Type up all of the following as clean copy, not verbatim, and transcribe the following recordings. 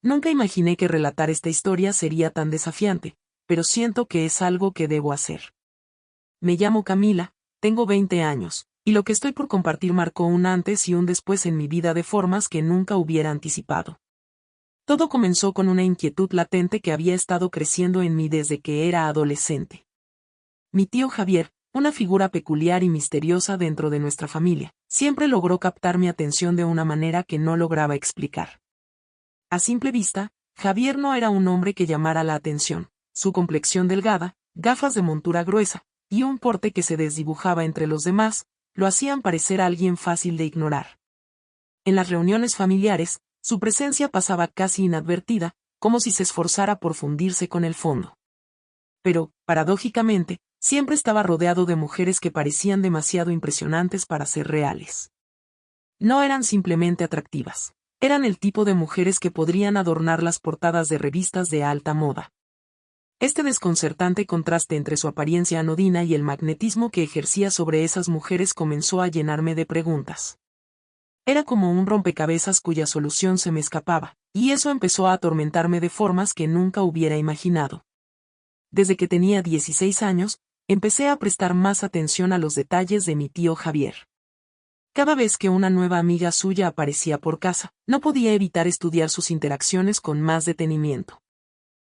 Nunca imaginé que relatar esta historia sería tan desafiante, pero siento que es algo que debo hacer. Me llamo Camila, tengo 20 años, y lo que estoy por compartir marcó un antes y un después en mi vida de formas que nunca hubiera anticipado. Todo comenzó con una inquietud latente que había estado creciendo en mí desde que era adolescente. Mi tío Javier, una figura peculiar y misteriosa dentro de nuestra familia, siempre logró captar mi atención de una manera que no lograba explicar. A simple vista, Javier no era un hombre que llamara la atención. Su complexión delgada, gafas de montura gruesa, y un porte que se desdibujaba entre los demás, lo hacían parecer alguien fácil de ignorar. En las reuniones familiares, su presencia pasaba casi inadvertida, como si se esforzara por fundirse con el fondo. Pero, paradójicamente, siempre estaba rodeado de mujeres que parecían demasiado impresionantes para ser reales. No eran simplemente atractivas. Eran el tipo de mujeres que podrían adornar las portadas de revistas de alta moda. Este desconcertante contraste entre su apariencia anodina y el magnetismo que ejercía sobre esas mujeres comenzó a llenarme de preguntas. Era como un rompecabezas cuya solución se me escapaba, y eso empezó a atormentarme de formas que nunca hubiera imaginado. Desde que tenía 16 años, empecé a prestar más atención a los detalles de mi tío Javier. Cada vez que una nueva amiga suya aparecía por casa, no podía evitar estudiar sus interacciones con más detenimiento.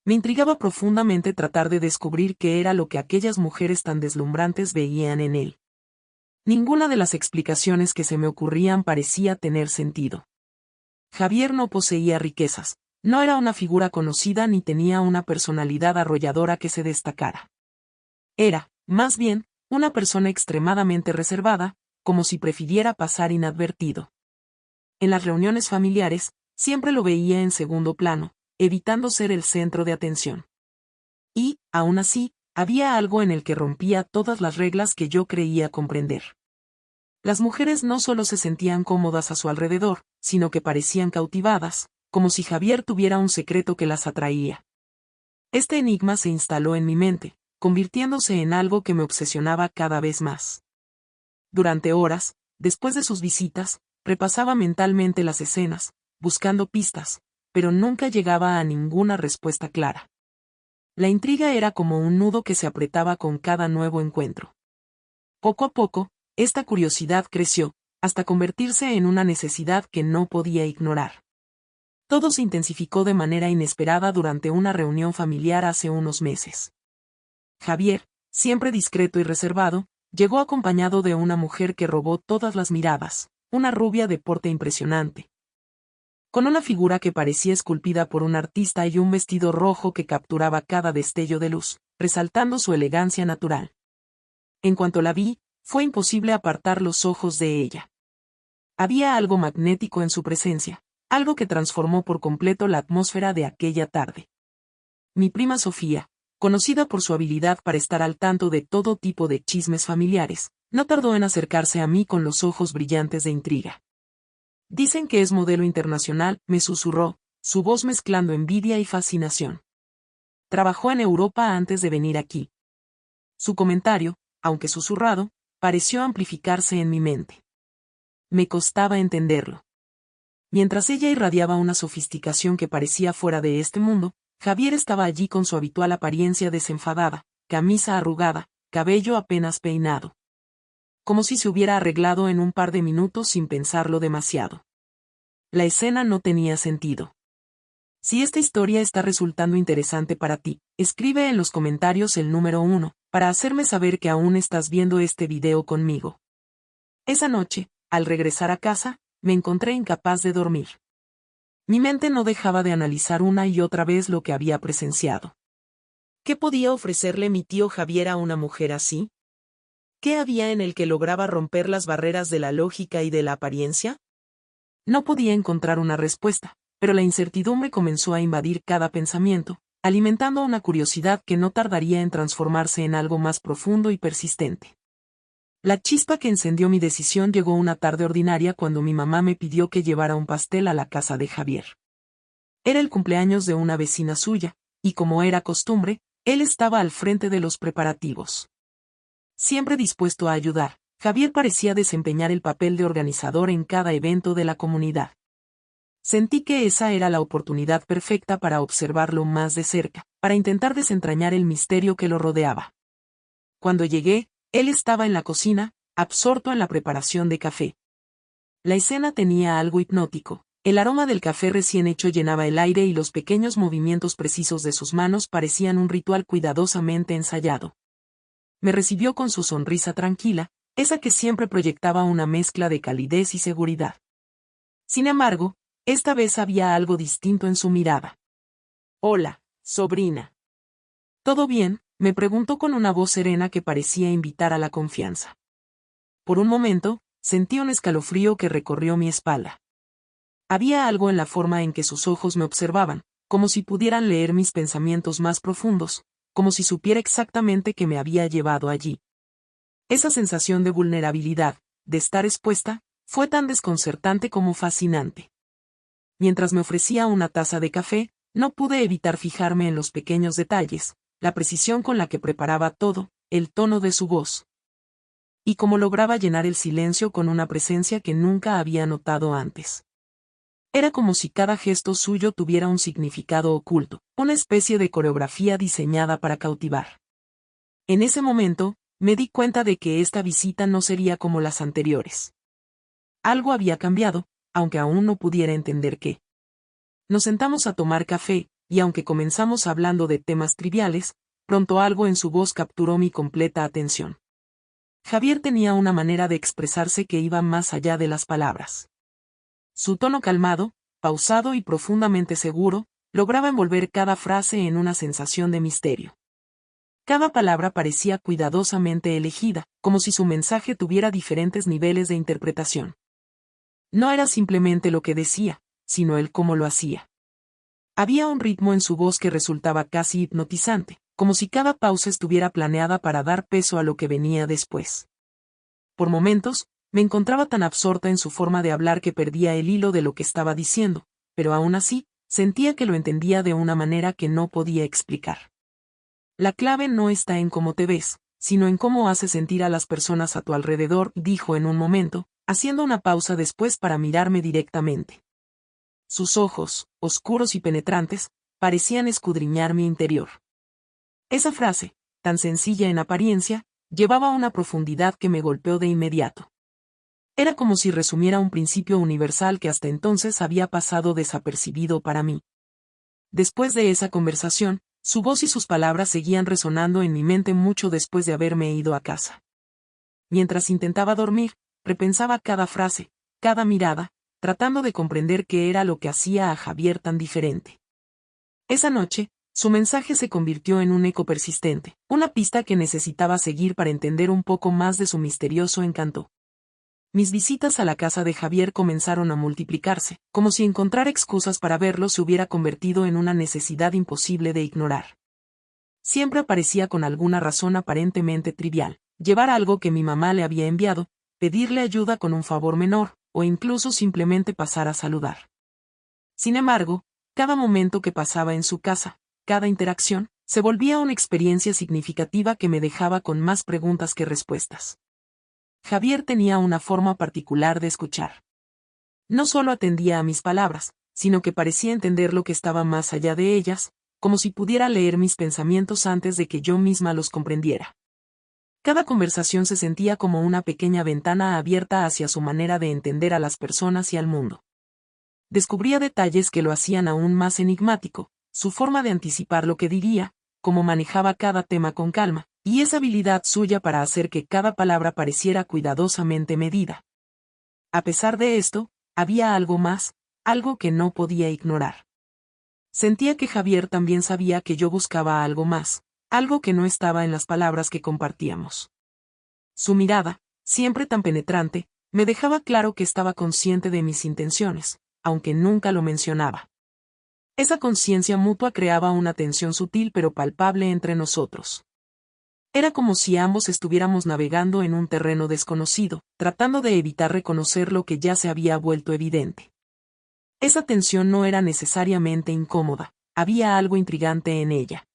Me intrigaba profundamente tratar de descubrir qué era lo que aquellas mujeres tan deslumbrantes veían en él. Ninguna de las explicaciones que se me ocurrían parecía tener sentido. Javier no poseía riquezas, no era una figura conocida ni tenía una personalidad arrolladora que se destacara. Era, más bien, una persona extremadamente reservada, como si prefiriera pasar inadvertido. En las reuniones familiares, siempre lo veía en segundo plano, evitando ser el centro de atención. Y, aún así, había algo en el que rompía todas las reglas que yo creía comprender. Las mujeres no solo se sentían cómodas a su alrededor, sino que parecían cautivadas, como si Javier tuviera un secreto que las atraía. Este enigma se instaló en mi mente, convirtiéndose en algo que me obsesionaba cada vez más. Durante horas, después de sus visitas, repasaba mentalmente las escenas, buscando pistas, pero nunca llegaba a ninguna respuesta clara. La intriga era como un nudo que se apretaba con cada nuevo encuentro. Poco a poco, esta curiosidad creció, hasta convertirse en una necesidad que no podía ignorar. Todo se intensificó de manera inesperada durante una reunión familiar hace unos meses. Javier, siempre discreto y reservado, llegó acompañado de una mujer que robó todas las miradas, una rubia de porte impresionante. Con una figura que parecía esculpida por un artista y un vestido rojo que capturaba cada destello de luz, resaltando su elegancia natural. En cuanto la vi, fue imposible apartar los ojos de ella. Había algo magnético en su presencia, algo que transformó por completo la atmósfera de aquella tarde. Mi prima Sofía, conocida por su habilidad para estar al tanto de todo tipo de chismes familiares, no tardó en acercarse a mí con los ojos brillantes de intriga. Dicen que es modelo internacional, me susurró, su voz mezclando envidia y fascinación. Trabajó en Europa antes de venir aquí. Su comentario, aunque susurrado, pareció amplificarse en mi mente. Me costaba entenderlo. Mientras ella irradiaba una sofisticación que parecía fuera de este mundo, Javier estaba allí con su habitual apariencia desenfadada, camisa arrugada, cabello apenas peinado. Como si se hubiera arreglado en un par de minutos sin pensarlo demasiado. La escena no tenía sentido. Si esta historia está resultando interesante para ti, escribe en los comentarios el número 1, para hacerme saber que aún estás viendo este video conmigo. Esa noche, al regresar a casa, me encontré incapaz de dormir. Mi mente no dejaba de analizar una y otra vez lo que había presenciado. ¿Qué podía ofrecerle mi tío Javier a una mujer así? ¿Qué había en el que lograba romper las barreras de la lógica y de la apariencia? No podía encontrar una respuesta, pero la incertidumbre comenzó a invadir cada pensamiento, alimentando una curiosidad que no tardaría en transformarse en algo más profundo y persistente. La chispa que encendió mi decisión llegó una tarde ordinaria cuando mi mamá me pidió que llevara un pastel a la casa de Javier. Era el cumpleaños de una vecina suya, y como era costumbre, él estaba al frente de los preparativos. Siempre dispuesto a ayudar, Javier parecía desempeñar el papel de organizador en cada evento de la comunidad. Sentí que esa era la oportunidad perfecta para observarlo más de cerca, para intentar desentrañar el misterio que lo rodeaba. Cuando llegué, él estaba en la cocina, absorto en la preparación de café. La escena tenía algo hipnótico. El aroma del café recién hecho llenaba el aire y los pequeños movimientos precisos de sus manos parecían un ritual cuidadosamente ensayado. Me recibió con su sonrisa tranquila, esa que siempre proyectaba una mezcla de calidez y seguridad. Sin embargo, esta vez había algo distinto en su mirada. «Hola, sobrina». «¿Todo bien?», me preguntó con una voz serena que parecía invitar a la confianza. Por un momento, sentí un escalofrío que recorrió mi espalda. Había algo en la forma en que sus ojos me observaban, como si pudieran leer mis pensamientos más profundos, como si supiera exactamente qué me había llevado allí. Esa sensación de vulnerabilidad, de estar expuesta, fue tan desconcertante como fascinante. Mientras me ofrecía una taza de café, no pude evitar fijarme en los pequeños detalles, la precisión con la que preparaba todo, el tono de su voz. Y cómo lograba llenar el silencio con una presencia que nunca había notado antes. Era como si cada gesto suyo tuviera un significado oculto, una especie de coreografía diseñada para cautivar. En ese momento, me di cuenta de que esta visita no sería como las anteriores. Algo había cambiado, aunque aún no pudiera entender qué. Nos sentamos a tomar café, y aunque comenzamos hablando de temas triviales, pronto algo en su voz capturó mi completa atención. Javier tenía una manera de expresarse que iba más allá de las palabras. Su tono calmado, pausado y profundamente seguro, lograba envolver cada frase en una sensación de misterio. Cada palabra parecía cuidadosamente elegida, como si su mensaje tuviera diferentes niveles de interpretación. No era simplemente lo que decía, sino el cómo lo hacía. Había un ritmo en su voz que resultaba casi hipnotizante, como si cada pausa estuviera planeada para dar peso a lo que venía después. Por momentos, me encontraba tan absorta en su forma de hablar que perdía el hilo de lo que estaba diciendo, pero aún así, sentía que lo entendía de una manera que no podía explicar. La clave no está en cómo te ves, sino en cómo haces sentir a las personas a tu alrededor, dijo en un momento, haciendo una pausa después para mirarme directamente. Sus ojos, oscuros y penetrantes, parecían escudriñar mi interior. Esa frase, tan sencilla en apariencia, llevaba una profundidad que me golpeó de inmediato. Era como si resumiera un principio universal que hasta entonces había pasado desapercibido para mí. Después de esa conversación, su voz y sus palabras seguían resonando en mi mente mucho después de haberme ido a casa. Mientras intentaba dormir, repensaba cada frase, cada mirada, tratando de comprender qué era lo que hacía a Javier tan diferente. Esa noche, su mensaje se convirtió en un eco persistente, una pista que necesitaba seguir para entender un poco más de su misterioso encanto. Mis visitas a la casa de Javier comenzaron a multiplicarse, como si encontrar excusas para verlo se hubiera convertido en una necesidad imposible de ignorar. Siempre aparecía con alguna razón aparentemente trivial, llevar algo que mi mamá le había enviado, pedirle ayuda con un favor menor, o incluso simplemente pasar a saludar. Sin embargo, cada momento que pasaba en su casa, cada interacción, se volvía una experiencia significativa que me dejaba con más preguntas que respuestas. Javier tenía una forma particular de escuchar. No solo atendía a mis palabras, sino que parecía entender lo que estaba más allá de ellas, como si pudiera leer mis pensamientos antes de que yo misma los comprendiera. Cada conversación se sentía como una pequeña ventana abierta hacia su manera de entender a las personas y al mundo. Descubría detalles que lo hacían aún más enigmático, su forma de anticipar lo que diría, cómo manejaba cada tema con calma, y esa habilidad suya para hacer que cada palabra pareciera cuidadosamente medida. A pesar de esto, había algo más, algo que no podía ignorar. Sentía que Javier también sabía que yo buscaba algo más, algo que no estaba en las palabras que compartíamos. Su mirada, siempre tan penetrante, me dejaba claro que estaba consciente de mis intenciones, aunque nunca lo mencionaba. Esa conciencia mutua creaba una tensión sutil pero palpable entre nosotros. Era como si ambos estuviéramos navegando en un terreno desconocido, tratando de evitar reconocer lo que ya se había vuelto evidente. Esa tensión no era necesariamente incómoda, había algo intrigante en ella.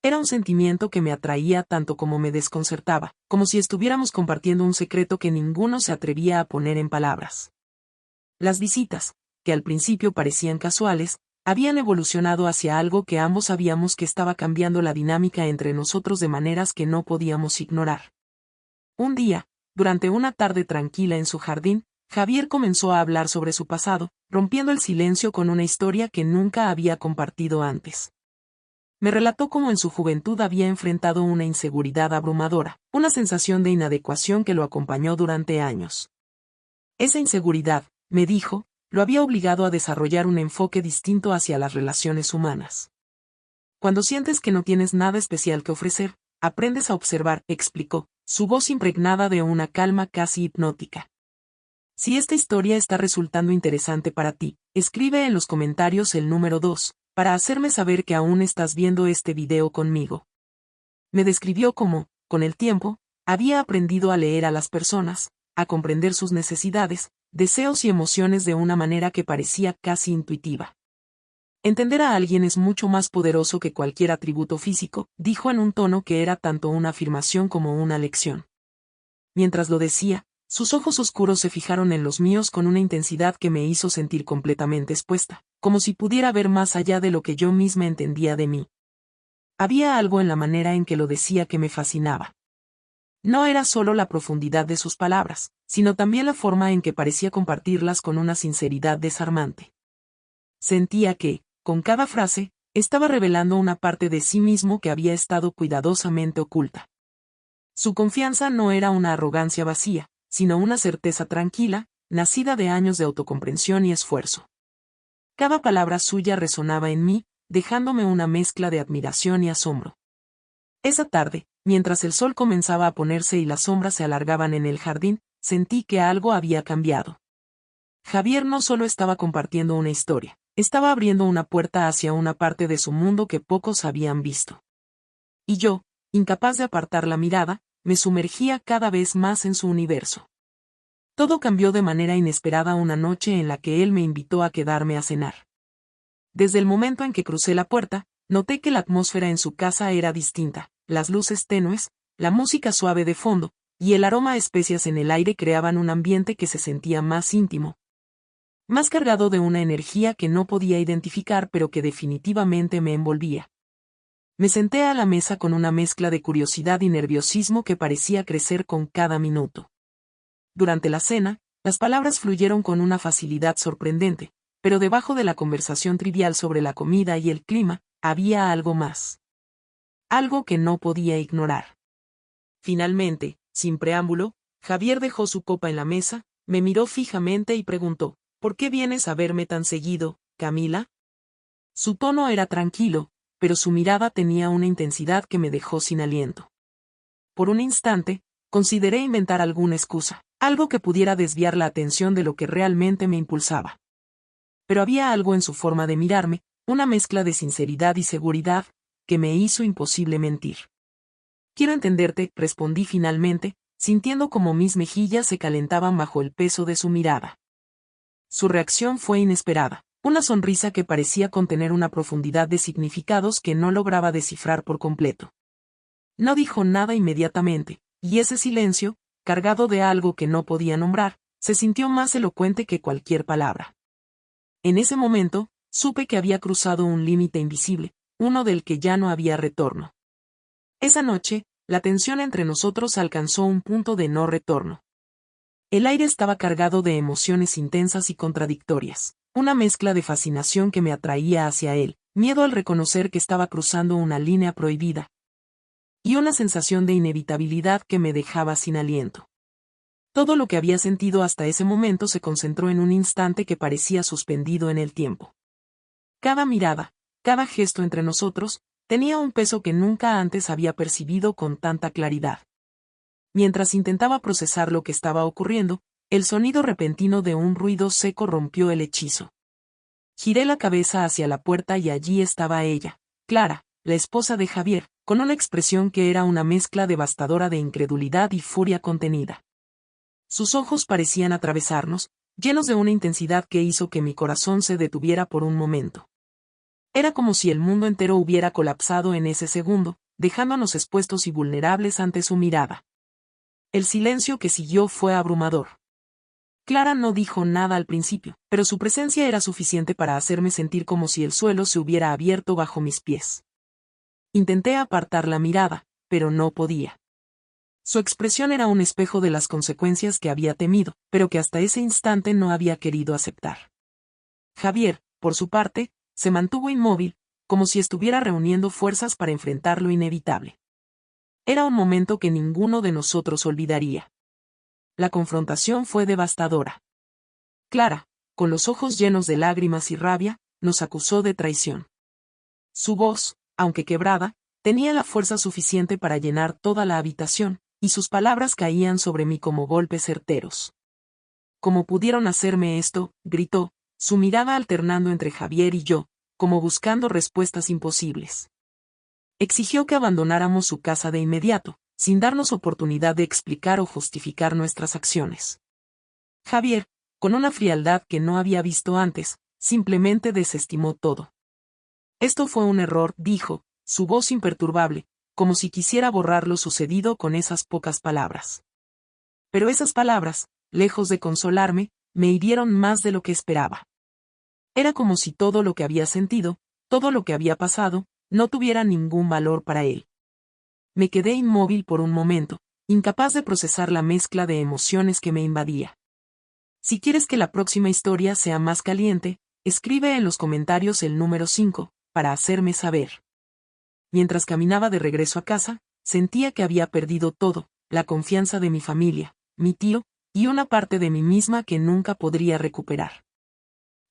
Era un sentimiento que me atraía tanto como me desconcertaba, como si estuviéramos compartiendo un secreto que ninguno se atrevía a poner en palabras. Las visitas, que al principio parecían casuales, habían evolucionado hacia algo que ambos sabíamos que estaba cambiando la dinámica entre nosotros de maneras que no podíamos ignorar. Un día, durante una tarde tranquila en su jardín, Javier comenzó a hablar sobre su pasado, rompiendo el silencio con una historia que nunca había compartido antes. Me relató cómo en su juventud había enfrentado una inseguridad abrumadora, una sensación de inadecuación que lo acompañó durante años. Esa inseguridad, me dijo, lo había obligado a desarrollar un enfoque distinto hacia las relaciones humanas. Cuando sientes que no tienes nada especial que ofrecer, aprendes a observar, explicó, su voz impregnada de una calma casi hipnótica. Si esta historia está resultando interesante para ti, escribe en los comentarios el número 2, para hacerme saber que aún estás viendo este video conmigo. Me describió cómo, con el tiempo, había aprendido a leer a las personas, a comprender sus necesidades, deseos y emociones de una manera que parecía casi intuitiva. Entender a alguien es mucho más poderoso que cualquier atributo físico, dijo en un tono que era tanto una afirmación como una lección. Mientras lo decía, sus ojos oscuros se fijaron en los míos con una intensidad que me hizo sentir completamente expuesta, como si pudiera ver más allá de lo que yo misma entendía de mí. Había algo en la manera en que lo decía que me fascinaba. No era solo la profundidad de sus palabras, sino también la forma en que parecía compartirlas con una sinceridad desarmante. Sentía que, con cada frase, estaba revelando una parte de sí mismo que había estado cuidadosamente oculta. Su confianza no era una arrogancia vacía, sino una certeza tranquila, nacida de años de autocomprensión y esfuerzo. Cada palabra suya resonaba en mí, dejándome una mezcla de admiración y asombro. Esa tarde, mientras el sol comenzaba a ponerse y las sombras se alargaban en el jardín, sentí que algo había cambiado. Javier no solo estaba compartiendo una historia, estaba abriendo una puerta hacia una parte de su mundo que pocos habían visto. Y yo, incapaz de apartar la mirada, me sumergía cada vez más en su universo. Todo cambió de manera inesperada una noche en la que él me invitó a quedarme a cenar. Desde el momento en que crucé la puerta, noté que la atmósfera en su casa era distinta, las luces tenues, la música suave de fondo, y el aroma a especias en el aire creaban un ambiente que se sentía más íntimo, más cargado de una energía que no podía identificar pero que definitivamente me envolvía. Me senté a la mesa con una mezcla de curiosidad y nerviosismo que parecía crecer con cada minuto. Durante la cena, las palabras fluyeron con una facilidad sorprendente, pero debajo de la conversación trivial sobre la comida y el clima, había algo más. Algo que no podía ignorar. Finalmente, sin preámbulo, Javier dejó su copa en la mesa, me miró fijamente y preguntó, ¿por qué vienes a verme tan seguido, Camila? Su tono era tranquilo, pero su mirada tenía una intensidad que me dejó sin aliento. Por un instante, consideré inventar alguna excusa, algo que pudiera desviar la atención de lo que realmente me impulsaba. Pero había algo en su forma de mirarme, una mezcla de sinceridad y seguridad, que me hizo imposible mentir. Quiero entenderte, respondí finalmente, sintiendo como mis mejillas se calentaban bajo el peso de su mirada. Su reacción fue inesperada. Una sonrisa que parecía contener una profundidad de significados que no lograba descifrar por completo. No dijo nada inmediatamente, y ese silencio, cargado de algo que no podía nombrar, se sintió más elocuente que cualquier palabra. En ese momento, supe que había cruzado un límite invisible, uno del que ya no había retorno. Esa noche, la tensión entre nosotros alcanzó un punto de no retorno. El aire estaba cargado de emociones intensas y contradictorias. Una mezcla de fascinación que me atraía hacia él, miedo al reconocer que estaba cruzando una línea prohibida, y una sensación de inevitabilidad que me dejaba sin aliento. Todo lo que había sentido hasta ese momento se concentró en un instante que parecía suspendido en el tiempo. Cada mirada, cada gesto entre nosotros, tenía un peso que nunca antes había percibido con tanta claridad. Mientras intentaba procesar lo que estaba ocurriendo, el sonido repentino de un ruido seco rompió el hechizo. Giré la cabeza hacia la puerta y allí estaba ella, Clara, la esposa de Javier, con una expresión que era una mezcla devastadora de incredulidad y furia contenida. Sus ojos parecían atravesarnos, llenos de una intensidad que hizo que mi corazón se detuviera por un momento. Era como si el mundo entero hubiera colapsado en ese segundo, dejándonos expuestos y vulnerables ante su mirada. El silencio que siguió fue abrumador. Clara no dijo nada al principio, pero su presencia era suficiente para hacerme sentir como si el suelo se hubiera abierto bajo mis pies. Intenté apartar la mirada, pero no podía. Su expresión era un espejo de las consecuencias que había temido, pero que hasta ese instante no había querido aceptar. Javier, por su parte, se mantuvo inmóvil, como si estuviera reuniendo fuerzas para enfrentar lo inevitable. Era un momento que ninguno de nosotros olvidaría. La confrontación fue devastadora. Clara, con los ojos llenos de lágrimas y rabia, nos acusó de traición. Su voz, aunque quebrada, tenía la fuerza suficiente para llenar toda la habitación, y sus palabras caían sobre mí como golpes certeros. ¿Cómo pudieron hacerme esto?, gritó, su mirada alternando entre Javier y yo, como buscando respuestas imposibles. Exigió que abandonáramos su casa de inmediato, sin darnos oportunidad de explicar o justificar nuestras acciones. Javier, con una frialdad que no había visto antes, simplemente desestimó todo. Esto fue un error, dijo, su voz imperturbable, como si quisiera borrar lo sucedido con esas pocas palabras. Pero esas palabras, lejos de consolarme, me hirieron más de lo que esperaba. Era como si todo lo que había sentido, todo lo que había pasado, no tuviera ningún valor para él. Me quedé inmóvil por un momento, incapaz de procesar la mezcla de emociones que me invadía. Si quieres que la próxima historia sea más caliente, escribe en los comentarios el número 5, para hacerme saber. Mientras caminaba de regreso a casa, sentía que había perdido todo, la confianza de mi familia, mi tío, y una parte de mí misma que nunca podría recuperar.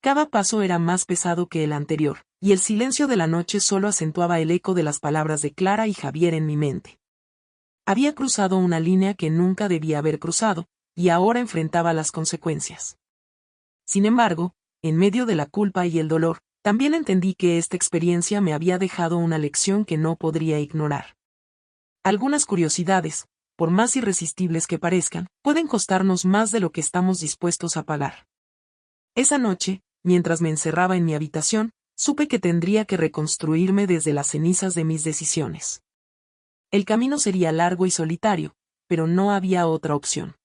Cada paso era más pesado que el anterior, y el silencio de la noche solo acentuaba el eco de las palabras de Clara y Javier en mi mente. Había cruzado una línea que nunca debía haber cruzado, y ahora enfrentaba las consecuencias. Sin embargo, en medio de la culpa y el dolor, también entendí que esta experiencia me había dejado una lección que no podría ignorar. Algunas curiosidades, por más irresistibles que parezcan, pueden costarnos más de lo que estamos dispuestos a pagar. Esa noche, mientras me encerraba en mi habitación, supe que tendría que reconstruirme desde las cenizas de mis decisiones. El camino sería largo y solitario, pero no había otra opción.